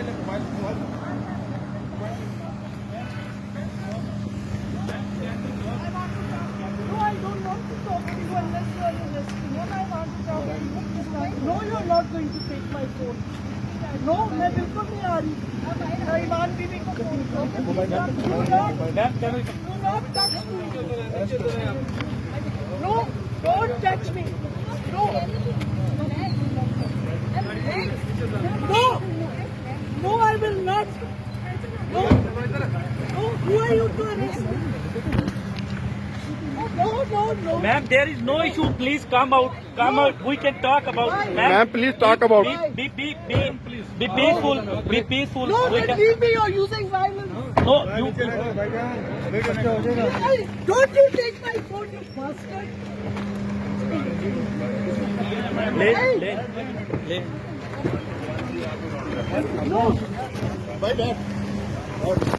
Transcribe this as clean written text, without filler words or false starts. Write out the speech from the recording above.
I don't want to talk to you unless you are arresting. What I want to talk to you is like, no, you're not going to take my phone. No, मैं बिल्कुल नहीं आ रही. ईमान बीवी को phone करो. Do not touch me. No, don't touch me. No. No. No, I will not. No. No, who are you to arrest me? No. Ma'am, there is no issue. Please come out. Come out. We can talk about. Ma'am, please talk about. Be peaceful. Be peaceful. No, We then can- leave me. You're using violence. No, you. Don't you take my phone, you bastard. ले. No. Bye, Dad.